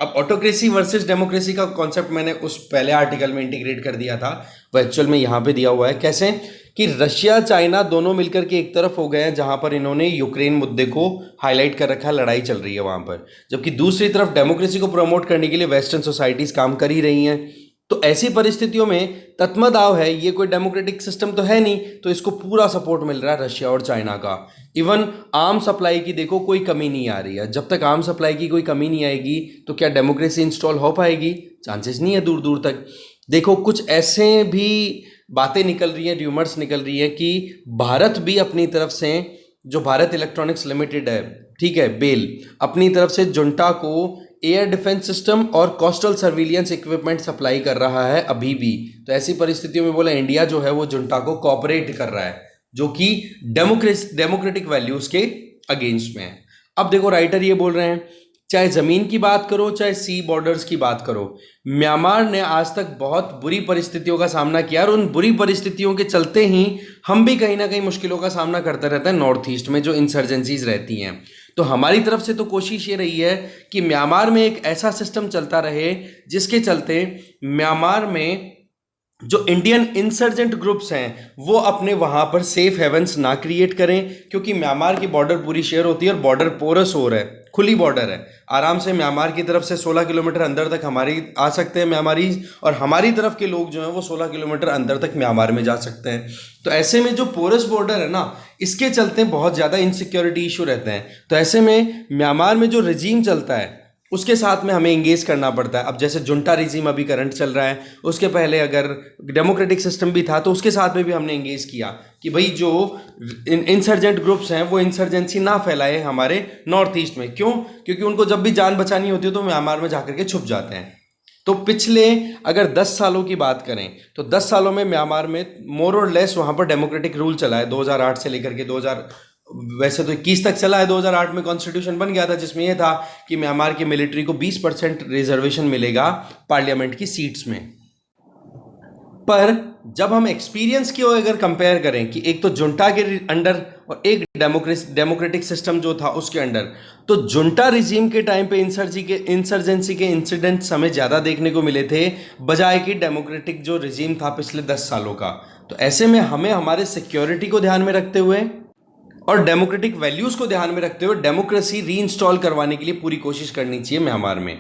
अब ऑटोक्रेसी वर्सेस डेमोक्रेसी का कॉन्सेप्ट मैंने उस पहले आर्टिकल में इंटीग्रेट कर दिया था, वो एक्चुअल में यहाँ पे दिया हुआ है। कैसे? कि रशिया चाइना दोनों मिलकर के एक तरफ हो गए हैं, जहाँ पर इन्होंने यूक्रेन मुद्दे को हाईलाइट कर रखा है, लड़ाई चल रही है वहाँ पर, जबकि दूसरी तरफ डेमोक्रेसी को प्रमोट करने के लिए वेस्टर्न सोसाइटीज़ काम कर ही रही हैं। तो ऐसी परिस्थितियों में तत्मदाव है, ये कोई डेमोक्रेटिक सिस्टम तो है नहीं, तो इसको पूरा सपोर्ट मिल रहा है रशिया और चाइना का। इवन आर्म सप्लाई की देखो कोई कमी नहीं आ रही है। जब तक आर्म सप्लाई की कोई कमी नहीं आएगी तो क्या डेमोक्रेसी इंस्टॉल हो पाएगी? चांसेस नहीं है दूर दूर तक। देखो कुछ ऐसे भी बातें निकल रही हैं, र्यूमर्स निकल रही है कि भारत भी अपनी तरफ से, जो भारत इलेक्ट्रॉनिक्स लिमिटेड है, ठीक है, बेल, अपनी तरफ से जुंटा को एयर डिफेंस सिस्टम और कोस्टल सर्विलियंस इक्विपमेंट सप्लाई कर रहा है अभी भी। तो ऐसी परिस्थितियों में बोला इंडिया जो है वो जुंटा को कोऑपरेट कर रहा है, जो कि डेमोक्रेटिक वैल्यूज के अगेंस्ट में है। अब देखो राइटर ये बोल रहे हैं, चाहे ज़मीन की बात करो चाहे सी बॉर्डर्स की बात करो, म्यांमार ने आज तक बहुत बुरी परिस्थितियों का सामना किया, और उन बुरी परिस्थितियों के चलते ही हम भी कहीं ना कहीं मुश्किलों का सामना करते रहते हैं नॉर्थ ईस्ट में जो इंसर्जेंसीज रहती हैं। तो हमारी तरफ से तो कोशिश ये रही है कि म्यांमार में एक ऐसा सिस्टम चलता रहे जिसके चलते म्यांमार में जो इंडियन इंसर्जेंट ग्रुप्स हैं वो अपने वहाँ पर सेफ हेवंस ना क्रिएट करें, क्योंकि म्यांमार की बॉर्डर पूरी शेयर होती है और बॉर्डर पोरस हो रहा है, खुली बॉर्डर है। आराम से म्यांमार की तरफ से 16 किलोमीटर अंदर तक हमारी आ सकते हैं म्यांमारी, और हमारी तरफ के लोग जो हैं वो 16 किलोमीटर अंदर तक म्यांमार में जा सकते हैं। तो ऐसे में जो पोरस बॉर्डर है ना, इसके चलते बहुत ज़्यादा इनसिक्योरिटी इशू रहते हैं। तो ऐसे में म्यांमार में जो रजीम चलता है उसके साथ में हमें इंगेज करना पड़ता है। अब जैसे जुंटा रिजीम अभी करंट चल रहा है, उसके पहले अगर डेमोक्रेटिक सिस्टम भी था तो उसके साथ में भी हमने इंगेज किया कि भाई जो इंसर्जेंट ग्रुप्स हैं वो इंसर्जेंसी ना फैलाए हमारे नॉर्थ ईस्ट में। क्यों? क्योंकि उनको जब भी जान बचानी होती है तो म्यांमार में जाकर के छुप जाते हैं। तो पिछले अगर 10 सालों की बात करें तो 10 सालों में म्यांमार में मोर और लेस वहाँ पर डेमोक्रेटिक रूल चला है। 2008 से लेकर के 2000 वैसे तो 21 तक चला है। 2008 में कॉन्स्टिट्यूशन बन गया था जिसमें यह था कि म्यांमार की मिलिट्री को 20% रिजर्वेशन मिलेगा पार्लियामेंट की सीट्स में। पर जब हम एक्सपीरियंस की अगर कंपेयर करें कि एक तो जुंटा के अंडर और एक डेमोक्रेटिक सिस्टम जो था उसके अंडर, तो जुंटा रिजीम के टाइम पे इंसर्जेंसी के इंसिडेंट्स हमें ज़्यादा देखने को मिले थे बजाय कि डेमोक्रेटिक जो रिजीम था पिछले 10 सालों का। तो ऐसे में हमें हमारे सिक्योरिटी को ध्यान में रखते हुए और डेमोक्रेटिक वैल्यूज़ को ध्यान में रखते हुए डेमोक्रेसी रीइंस्टॉल करवाने के लिए पूरी कोशिश करनी चाहिए म्यांमार में।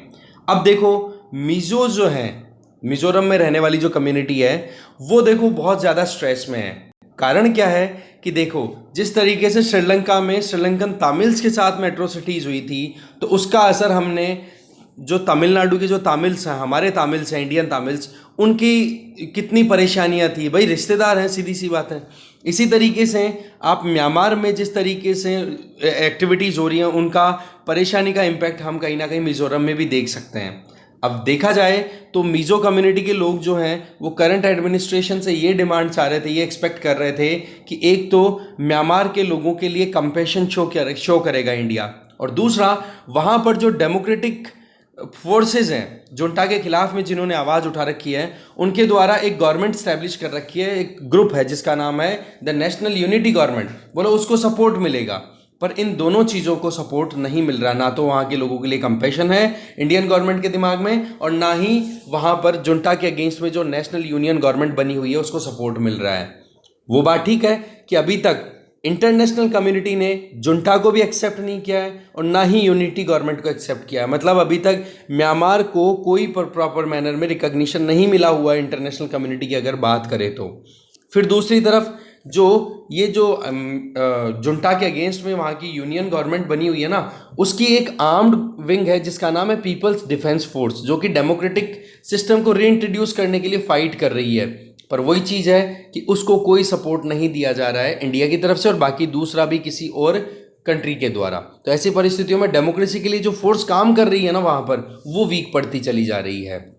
अब देखो मिजो जो है, मिजोरम में रहने वाली जो कम्युनिटी है वो देखो बहुत ज़्यादा स्ट्रेस में है। कारण क्या है कि देखो जिस तरीके से श्रीलंका में श्रीलंकन तमिल्स के साथ में एट्रोसिटीज़ हुई थी तो उसका असर हमने जो तमिलनाडु के जो तमिल्स हैं, हमारे तमिल्स हैं, इंडियन तमिल्स, उनकी कितनी परेशानियां थी भाई, रिश्तेदार हैं, सीधी सी बात है। इसी तरीके से आप म्यांमार में जिस तरीके से एक्टिविटीज़ हो रही हैं, उनका परेशानी का इम्पैक्ट हम कहीं ना कहीं मिज़ोरम में भी देख सकते हैं। अब देखा जाए तो मिज़ो कम्युनिटी के लोग जो हैं वो करंट एडमिनिस्ट्रेशन से ये डिमांड चाह रहे थे, ये एक्सपेक्ट कर रहे थे कि एक तो म्यांमार के लोगों के लिए कंपैशन शो करेगा इंडिया, और दूसरा वहाँ पर जो डेमोक्रेटिक फोर्सेस हैं जुंटा के खिलाफ में जिन्होंने आवाज़ उठा रखी है, उनके द्वारा एक गवर्नमेंट स्टैब्लिश कर रखी है, एक ग्रुप है जिसका नाम है द नेशनल यूनिटी गवर्नमेंट, बोलो उसको सपोर्ट मिलेगा। पर इन दोनों चीज़ों को सपोर्ट नहीं मिल रहा, ना तो वहाँ के लोगों के लिए कंपैशन है इंडियन गवर्नमेंट के दिमाग में, और ना ही वहाँ पर जुंटा के अगेंस्ट में जो नेशनल यूनियन गवर्नमेंट बनी हुई है उसको सपोर्ट मिल रहा है। वो बात ठीक है कि अभी तक इंटरनेशनल कम्युनिटी ने जुंटा को भी एक्सेप्ट नहीं किया है और ना ही यूनिटी गवर्नमेंट को एक्सेप्ट किया है, मतलब अभी तक म्यांमार को कोई प्रॉपर मैनर में रिकॉग्निशन नहीं मिला हुआ है इंटरनेशनल कम्युनिटी की अगर बात करें तो। फिर दूसरी तरफ जो ये जो जुंटा के अगेंस्ट में वहाँ की यूनियन गवर्नमेंट बनी हुई है ना, उसकी एक आर्म्ड विंग है जिसका नाम है पीपल्स डिफेंस फोर्स, जो कि डेमोक्रेटिक सिस्टम को रीइंट्रोड्यूस करने के लिए फाइट कर रही है। पर वही चीज़ है कि उसको कोई सपोर्ट नहीं दिया जा रहा है इंडिया की तरफ से, और बाकी दूसरा भी किसी और कंट्री के द्वारा। तो ऐसी परिस्थितियों में डेमोक्रेसी के लिए जो फोर्स काम कर रही है ना वहाँ पर, वो वीक पड़ती चली जा रही है।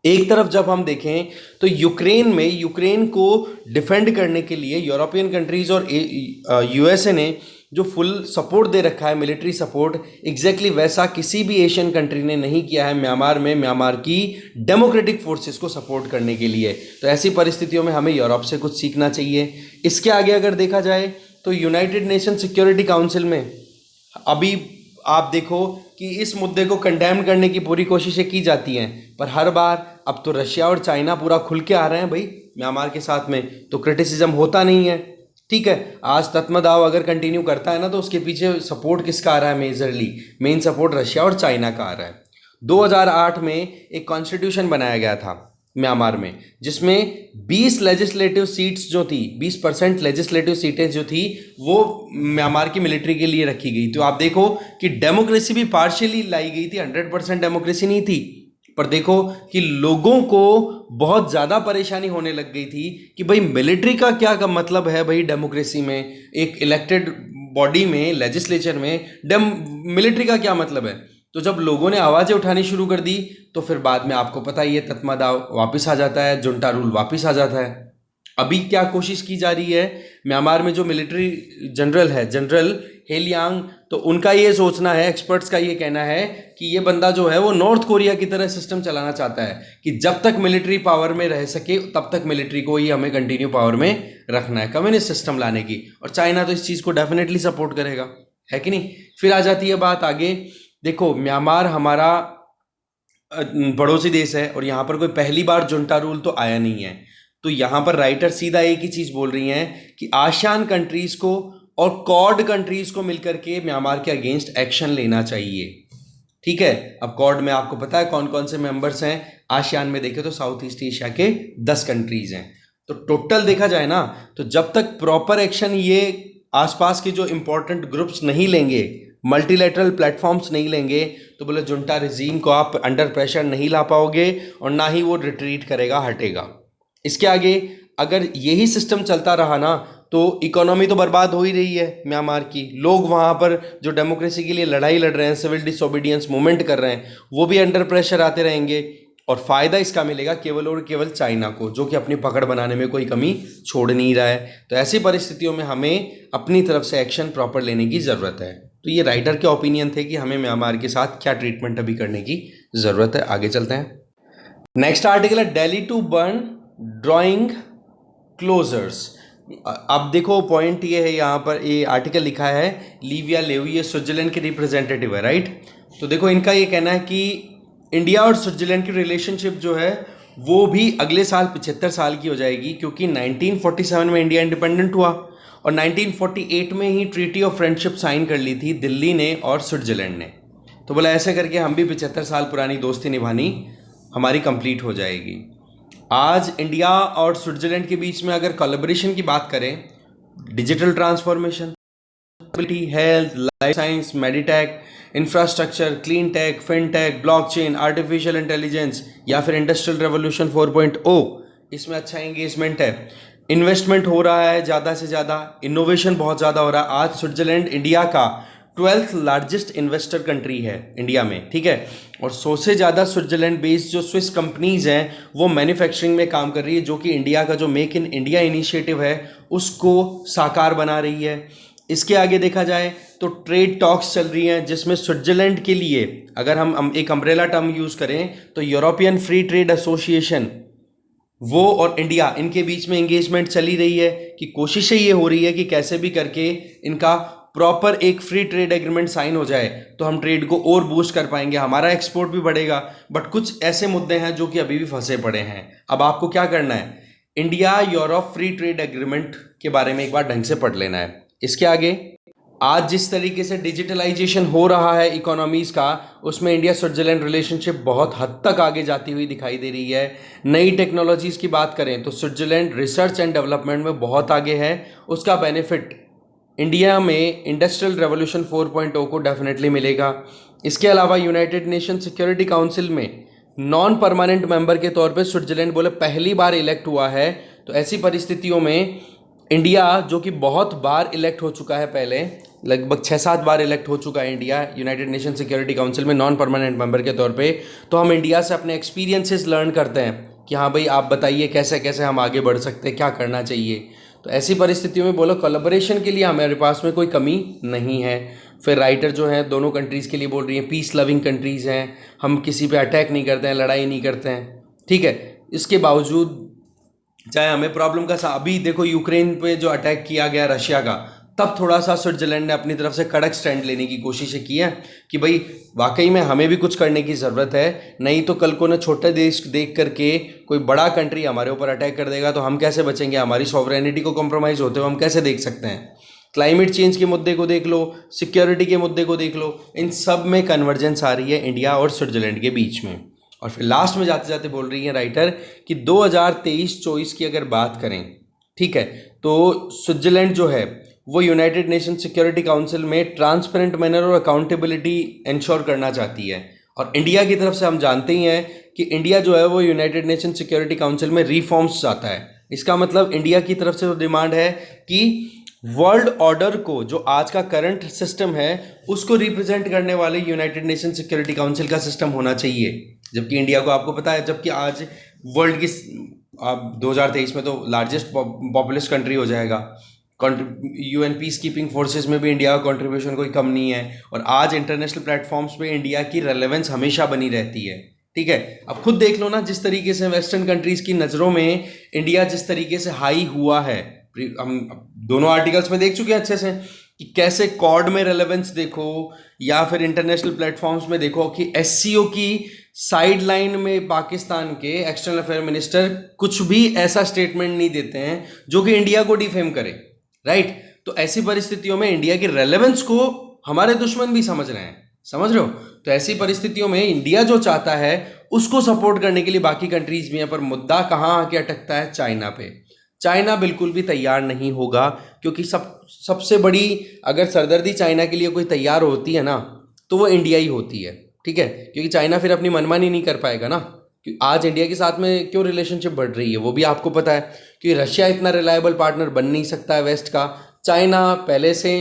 एक तरफ जब हम देखें तो यूक्रेन को डिफेंड करने के लिए यूरोपियन कंट्रीज और यूएसए ने जो फुल सपोर्ट दे रखा है, मिलिट्री सपोर्ट, एग्जैक्टली वैसा किसी भी एशियन कंट्री ने नहीं किया है म्यांमार में, म्यांमार की डेमोक्रेटिक फोर्सेस को सपोर्ट करने के लिए। तो ऐसी परिस्थितियों में हमें यूरोप से कुछ सीखना चाहिए। इसके आगे अगर देखा जाए तो यूनाइटेड नेशन सिक्योरिटी काउंसिल में अभी आप देखो कि इस मुद्दे को कंडेम करने की पूरी कोशिशें की जाती हैं, पर हर बार अब तो रशिया और चाइना पूरा खुल के आ रहे हैं भाई म्यांमार के साथ में, तो क्रिटिसिज्म होता नहीं है। ठीक है, आज तत्मदाव अगर कंटिन्यू करता है ना, तो उसके पीछे सपोर्ट किसका आ रहा है? मेन सपोर्ट रशिया और चाइना का आ रहा है। 2008 में एक कॉन्स्टिट्यूशन बनाया गया था म्यांमार में, जिसमें 20 लेजिस्लेटिव सीट्स जो थी, 20% लेजिस्लेटिव सीटें जो थी, वो म्यांमार की मिलिट्री के लिए रखी गई। तो आप देखो कि डेमोक्रेसी भी पार्शियली लाई गई थी, 100% डेमोक्रेसी नहीं थी, पर देखो कि लोगों को बहुत ज़्यादा परेशानी होने लग गई थी कि भाई मिलिट्री का क्या मतलब है भाई डेमोक्रेसी में, एक इलेक्टेड बॉडी में, लेजिस्लेचर में मिलिट्री का क्या मतलब है। तो जब लोगों ने आवाज़ें उठानी शुरू कर दी तो फिर बाद में आपको पता ही है तत्मदाव वापस आ जाता है, जुंटा रूल वापस आ जाता है। अभी क्या कोशिश की जा रही है म्यांमार में, जो मिलिट्री जनरल है, जनरल हेलियांग, तो उनका ये सोचना है, एक्सपर्ट्स का ये कहना है कि ये बंदा जो है वो नॉर्थ कोरिया की तरह सिस्टम चलाना चाहता है कि जब तक मिलिट्री पावर में रह सके तब तक मिलिट्री को ही हमें कंटिन्यू पावर में रखना है, कम्युनिस्ट सिस्टम लाने की। और चाइना तो इस चीज़ को डेफिनेटली सपोर्ट करेगा, है कि नहीं। फिर आ जाती है बात आगे, देखो म्यांमार हमारा पड़ोसी देश है और यहाँ पर कोई पहली बार जुंटा रूल तो आया नहीं है। तो यहाँ पर राइटर सीधा एक ही चीज़ बोल रही हैं कि आसियान कंट्रीज़ को और क्वाड कंट्रीज़ को मिलकर के म्यांमार के अगेंस्ट एक्शन लेना चाहिए। ठीक है, अब क्वाड में आपको पता है कौन कौन से मेंबर्स हैं, आसियान में देखें तो साउथ ईस्ट एशिया के 10 कंट्रीज़ हैं। तो टोटल देखा जाए ना, तो जब तक प्रॉपर एक्शन ये आसपास के जो इंपॉर्टेंट ग्रुप्स नहीं लेंगे, मल्टीलेटरल प्लेटफॉर्म्स नहीं लेंगे, तो बोले जुंटा रिजीम को आप अंडर प्रेशर नहीं ला पाओगे और ना ही वो रिट्रीट करेगा, हटेगा। इसके आगे अगर यही सिस्टम चलता रहा ना, तो इकोनॉमी तो बर्बाद हो ही रही है म्यांमार की। लोग वहाँ पर जो डेमोक्रेसी के लिए लड़ाई लड़ रहे हैं, सिविल डिसोबीडियंस मूवमेंट कर रहे हैं, वो भी अंडर प्रेशर आते रहेंगे और फ़ायदा इसका मिलेगा केवल और केवल चाइना को, जो कि अपनी पकड़ बनाने में कोई कमी छोड़ नहीं रहा है। तो ऐसी परिस्थितियों में हमें अपनी तरफ से एक्शन प्रॉपर लेने की ज़रूरत है। तो ये राइटर के ओपिनियन थे कि हमें म्यांमार के साथ क्या ट्रीटमेंट अभी करने की ज़रूरत है। आगे चलते हैं। नेक्स्ट आर्टिकल है Delhi to burn drawing closures. अब देखो पॉइंट ये है, यहाँ पर ये आर्टिकल लिखा है लीविया लेवी, ये स्विट्जरलैंड के रिप्रेजेंटेटिव है, राइट। तो देखो इनका ये कहना है कि इंडिया और स्विट्जरलैंड की रिलेशनशिप जो है वो भी अगले साल 75 साल की हो जाएगी, क्योंकि 1947 में इंडिया इंडिपेंडेंट हुआ और 1948 में ही ट्रीटी ऑफ फ्रेंडशिप साइन कर ली थी दिल्ली ने और स्विट्जरलैंड ने। तो बोला ऐसे करके हम भी 75 साल पुरानी दोस्ती निभानी हमारी कंप्लीट हो जाएगी। आज इंडिया और स्विट्जरलैंड के बीच में अगर कोलैबोरेशन की बात करें, digital transformation, health, life science, meditech, infrastructure, clean tech, fintech, blockchain, artificial intelligence या फिर इंडस्ट्रियल रेवोल्यूशन 4.0, इसमें अच्छा एंगेजमेंट है, इन्वेस्टमेंट हो रहा है ज़्यादा से ज़्यादा, इनोवेशन बहुत ज़्यादा हो रहा है। आज स्विट्जरलैंड इंडिया का 12th लार्जेस्ट इन्वेस्टर कंट्री है इंडिया में, ठीक है। और 100 से ज़्यादा स्विट्जरलैंड बेस्ड जो स्विस कंपनीज हैं वो मैन्युफैक्चरिंग में काम कर रही है, जो कि इंडिया का जो मेक इन इंडिया इनिशिएटिव है उसको साकार बना रही है। इसके आगे देखा जाए तो ट्रेड टॉक्स चल रही हैं, जिसमें स्विट्जरलैंड के लिए अगर हम एक अम्ब्रेला टर्म यूज़ करें तो यूरोपियन फ्री ट्रेड एसोसिएशन, वो और इंडिया, इनके बीच में एंगेजमेंट चली रही है कि कोशिशें ये हो रही है कि कैसे भी करके इनका प्रॉपर एक फ्री ट्रेड एग्रीमेंट साइन हो जाए तो हम ट्रेड को और बूस्ट कर पाएंगे, हमारा एक्सपोर्ट भी बढ़ेगा। बट कुछ ऐसे मुद्दे हैं जो कि अभी भी फंसे पड़े हैं। अब आपको क्या करना है, India Europe free trade agreement के बारे में एक बार ढंग से पढ़ लेना है। इसके आगे आज जिस तरीके से डिजिटलाइजेशन हो रहा है इकोनॉमीज़ का, उसमें इंडिया स्विट्जरलैंड रिलेशनशिप बहुत हद तक आगे जाती हुई दिखाई दे रही है। नई टेक्नोलॉजीज़ की बात करें तो स्विट्जरलैंड रिसर्च एंड डेवलपमेंट में बहुत आगे है, उसका बेनिफिट इंडिया में इंडस्ट्रियल रेवोल्यूशन 4.0 को डेफिनेटली मिलेगा। इसके अलावा यूनाइटेड नेशन सिक्योरिटी काउंसिल में नॉन परमानेंट मेंबर के तौर पे स्विट्जरलैंड बोले पहली बार इलेक्ट हुआ है। तो ऐसी परिस्थितियों में इंडिया, जो कि बहुत बार इलेक्ट हो चुका है, पहले लगभग 6-7 बार इलेक्ट हो चुका है India United nation security council में नॉन परमानेंट मेंबर के तौर पे, तो हम इंडिया से अपने एक्सपीरियंसेस लर्न करते हैं कि हाँ भाई आप बताइए कैसे कैसे हम आगे बढ़ सकते हैं, क्या करना चाहिए। तो ऐसी परिस्थितियों में बोलो कोलैबोरेशन के लिए हमारे पास में कोई कमी नहीं है। फिर राइटर जो है दोनों कंट्रीज़ के लिए बोल रही हैं पीस लविंग कंट्रीज़ हैं, हम किसी पे अटैक नहीं करते हैं, लड़ाई नहीं करते हैं, ठीक है। इसके बावजूद चाहे हमें प्रॉब्लम का अभी देखो यूक्रेन पे जो अटैक किया गया रशिया का, तब थोड़ा सा स्विट्जरलैंड ने अपनी तरफ से कड़क स्टैंड लेने की कोशिशें की है कि भाई वाकई में हमें भी कुछ करने की ज़रूरत है, नहीं तो कल को ना छोटे देश देख करके कोई बड़ा कंट्री हमारे ऊपर अटैक कर देगा तो हम कैसे बचेंगे, हमारी सॉवरेनिटी को कॉम्प्रोमाइज़ होते हुए हम कैसे देख सकते हैं। क्लाइमेट चेंज के मुद्दे को देख लो, सिक्योरिटी के मुद्दे को देख लो, इन सब में कन्वर्जेंस आ रही है इंडिया और स्विट्जरलैंड के बीच में। और फिर लास्ट में जाते जाते बोल रही हैं राइटर कि 2023-24 की अगर बात करें, ठीक है, तो स्विट्जरलैंड जो है वो यूनाइटेड नेशन सिक्योरिटी काउंसिल में ट्रांसपेरेंट मैनर और अकाउंटेबिलिटी इंश्योर करना चाहती है। और इंडिया की तरफ से हम जानते ही हैं कि इंडिया जो है वो यूनाइटेड नेशन सिक्योरिटी काउंसिल में रिफॉर्म्स चाहता है। इसका मतलब इंडिया की तरफ से तो डिमांड है कि वर्ल्ड ऑर्डर को, जो आज का करंट सिस्टम है, उसको रिप्रेजेंट करने वाले यूनाइटेड नेशन सिक्योरिटी काउंसिल का सिस्टम होना चाहिए। जबकि इंडिया को आपको पता है, जबकि आज वर्ल्ड की आप 2023 में तो लार्जेस्ट पॉपुलस कंट्री हो जाएगा, यूएन पीस कीपिंग फोर्सेस में भी इंडिया का कंट्रीब्यूशन कोई कम नहीं है। और आज इंटरनेशनल प्लेटफॉर्म्स पे इंडिया की रेलेवेंस हमेशा बनी रहती है, ठीक है। अब खुद देख लो ना, जिस तरीके से वेस्टर्न कंट्रीज की नज़रों में इंडिया जिस तरीके से हाई हुआ है, हम दोनों आर्टिकल्स में देख चुके हैं अच्छे से कि कैसे कॉड में रेलेवेंस देखो या फिर इंटरनेशनल प्लेटफॉर्म्स में देखो कि एससीओ की साइड लाइन में पाकिस्तान के एक्सटर्नल अफेयर मिनिस्टर कुछ भी ऐसा स्टेटमेंट नहीं देते हैं जो कि इंडिया को डिफेम करे, राइट। तो ऐसी परिस्थितियों में इंडिया की रेलेवेंस को हमारे दुश्मन भी समझ रहे हैं, समझ रहे हो। तो ऐसी परिस्थितियों में इंडिया जो चाहता है उसको सपोर्ट करने के लिए बाकी कंट्रीज भी हैं, पर मुद्दा कहाँ आके अटकता है, चाइना पे। चाइना बिल्कुल भी तैयार नहीं होगा, क्योंकि सबसे बड़ी अगर सरदर्दी चाइना के लिए कोई तैयार होती है ना तो वो इंडिया ही होती है, ठीक है। क्योंकि चाइना फिर अपनी मनमानी नहीं कर पाएगा ना। कि आज इंडिया के साथ में क्यों रिलेशनशिप बढ़ रही है वो भी आपको पता है, क्योंकि रशिया इतना रिलायबल पार्टनर बन नहीं सकता है वेस्ट का। चाइना पहले से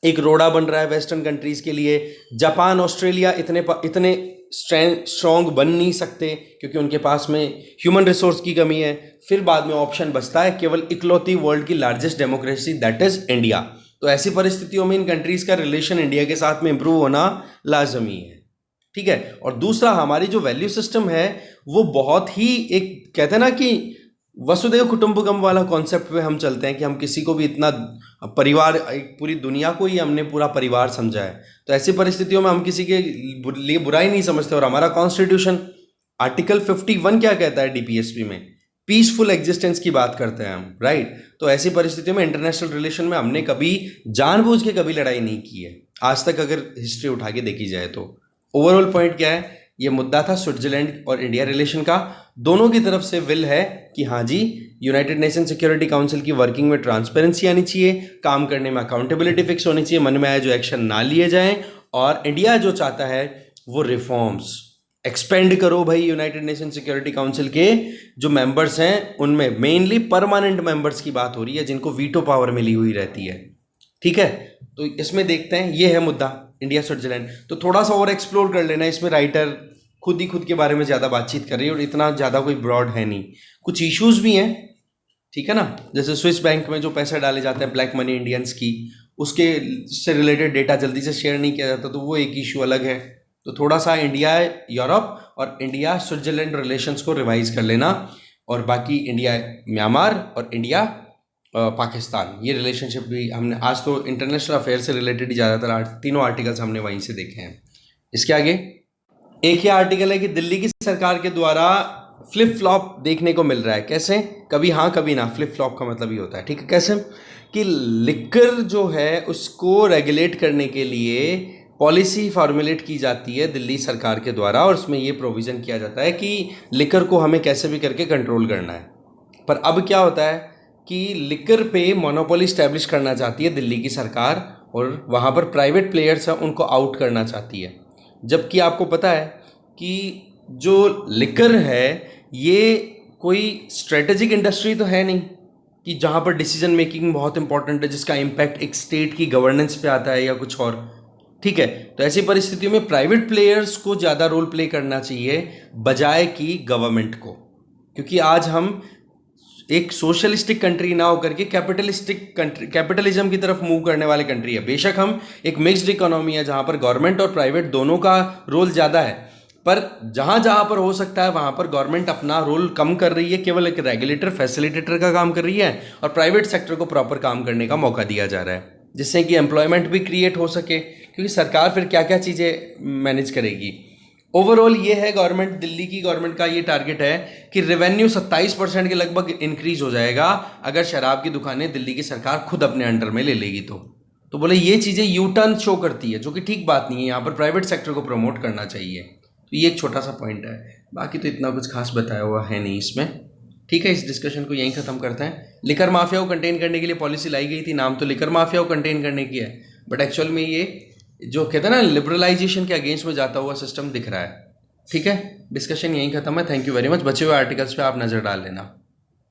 एक रोड़ा बन रहा है वेस्टर्न कंट्रीज़ के लिए। जापान, ऑस्ट्रेलिया इतने स्ट्रॉन्ग बन नहीं सकते क्योंकि उनके पास में ह्यूमन रिसोर्स की कमी है। फिर बाद में ऑप्शन बचता है केवल इकलौती वर्ल्ड की largest democracy, that is India. तो ऐसी परिस्थितियों में इन कंट्रीज़ का रिलेशन इंडिया के साथ में इंप्रूव होना लाजमी है, ठीक है। और दूसरा, हमारी जो वैल्यू सिस्टम है वो बहुत ही, एक कहते हैं ना कि वसुदेव कुटुंबकम वाला कॉन्सेप्ट पे हम चलते हैं कि हम किसी को भी इतना परिवार, एक पूरी दुनिया को ही हमने पूरा परिवार समझा है। तो ऐसी परिस्थितियों में हम किसी के लिए बुराई नहीं समझते। और हमारा कॉन्स्टिट्यूशन आर्टिकल 51 क्या कहता है डीपीएसपी में, पीसफुल एग्जिस्टेंस की बात करते हैं हम, राइट। तो ऐसी परिस्थितियों में इंटरनेशनल रिलेशन में हमने कभी जानबूझ के कभी लड़ाई नहीं की है आज तक, अगर हिस्ट्री उठा के देखी जाए तो। ओवरऑल पॉइंट क्या है ये मुद्दा था स्विट्जरलैंड और इंडिया रिलेशन का। दोनों की तरफ से विल है कि हाँ जी, यूनाइटेड नेशन सिक्योरिटी काउंसिल की वर्किंग में ट्रांसपेरेंसी आनी चाहिए, काम करने में अकाउंटेबिलिटी फिक्स होनी चाहिए, मन में आए जो एक्शन ना लिए जाएं, और इंडिया जो चाहता है वो रिफॉर्म्स एक्सपेंड करो भाई। यूनाइटेड नेशन सिक्योरिटी काउंसिल के जो मेंबर्स हैं उनमें मेनली परमानेंट मेंबर्स की बात हो रही है, जिनको वीटो पावर मिली हुई रहती है। ठीक है, तो इसमें देखते हैं, ये है मुद्दा इंडिया स्विट्जरलैंड। तो थोड़ा सा और एक्सप्लोर कर लेना, इसमें राइटर खुद के बारे में ज़्यादा बातचीत कर रही है और इतना ज़्यादा कोई ब्रॉड है नहीं, कुछ इश्यूज भी हैं। ठीक है ना, जैसे स्विस बैंक में जो पैसा डाले जाते हैं ब्लैक मनी इंडियंस की, उसके से रिलेटेड डेटा जल्दी से शेयर नहीं किया जाता, तो वो एक इशू अलग है। तो थोड़ा सा इंडिया यूरोप और इंडिया स्विट्जरलैंड रिलेशंस को रिवाइज कर लेना, और बाकी इंडिया म्यांमार और इंडिया पाकिस्तान, ये रिलेशनशिप भी हमने आज तो इंटरनेशनल अफेयर से रिलेटेड ही ज़्यादातर तीनों आर्टिकल्स हमने वहीं से देखे हैं। इसके आगे एक ही आर्टिकल है कि दिल्ली की सरकार के द्वारा फ्लिप फ्लॉप देखने को मिल रहा है। कैसे? कभी हाँ कभी ना। फ्लिप फ्लॉप का मतलब ही होता है, ठीक है, कैसे कि लिकर जो है उसको रेगुलेट करने के लिए पॉलिसी फॉर्मुलेट की जाती है दिल्ली सरकार के द्वारा, और उसमें ये प्रोविज़न किया जाता है कि लिकर को हमें कैसे भी करके कंट्रोल करना है। पर अब क्या होता है कि लिकर पे मोनोपोली स्टैब्लिश करना चाहती है दिल्ली की सरकार, और वहाँ पर प्राइवेट प्लेयर्स हैं उनको आउट करना चाहती है। जबकि आपको पता है कि जो लिकर है ये कोई स्ट्रेटेजिक इंडस्ट्री तो है नहीं कि जहाँ पर डिसीजन मेकिंग बहुत इंपॉर्टेंट है, जिसका इम्पैक्ट एक स्टेट की गवर्नेंस पे आता है या कुछ और। ठीक है, तो ऐसी परिस्थितियों में प्राइवेट प्लेयर्स को ज़्यादा रोल प्ले करना चाहिए बजाय कि गवर्नमेंट को, क्योंकि आज हम एक सोशलिस्टिक कंट्री ना होकर के कैपिटलिस्टिक कंट्री, कैपिटलिज्म की तरफ मूव करने वाली कंट्री है। बेशक हम एक मिक्स्ड इकोनॉमी है जहाँ पर गवर्नमेंट और प्राइवेट दोनों का रोल ज़्यादा है, पर जहाँ जहाँ पर हो सकता है वहाँ पर गवर्नमेंट अपना रोल कम कर रही है, केवल एक रेगुलेटर फैसिलिटेटर का काम कर रही है, और प्राइवेट सेक्टर को प्रॉपर काम करने का मौका दिया जा रहा है, जिससे कि एम्प्लॉयमेंट भी क्रिएट हो सके, क्योंकि सरकार फिर क्या क्या चीज़ें मैनेज करेगी। ओवरऑल ये है गवर्नमेंट, दिल्ली की गवर्नमेंट का ये टारगेट है कि रेवेन्यू 27% के लगभग इंक्रीज हो जाएगा अगर शराब की दुकानें दिल्ली की सरकार खुद अपने अंडर में ले लेगी। तो बोले ये चीज़ें यू टर्न शो करती है, जो कि ठीक बात नहीं है। यहाँ पर प्राइवेट सेक्टर को प्रमोट करना चाहिए, तो ये एक छोटा सा पॉइंट है। बाकी तो इतना कुछ खास बताया हुआ है नहीं इसमें। ठीक है, इस डिस्कशन को यहीं ख़त्म करते हैं। लिकर माफिया को कंटेन करने के लिए पॉलिसी लाई गई थी, नाम तो लिकर माफिया को कंटेन करने की है, बट एक्चुअल में ये जो कहते हैं ना लिबरलाइजेशन के अगेंस्ट में जाता हुआ सिस्टम दिख रहा है। ठीक है, डिस्कशन यहीं खत्म है। Thank you very much. बचे हुए आर्टिकल्स पे आप नज़र डाल लेना।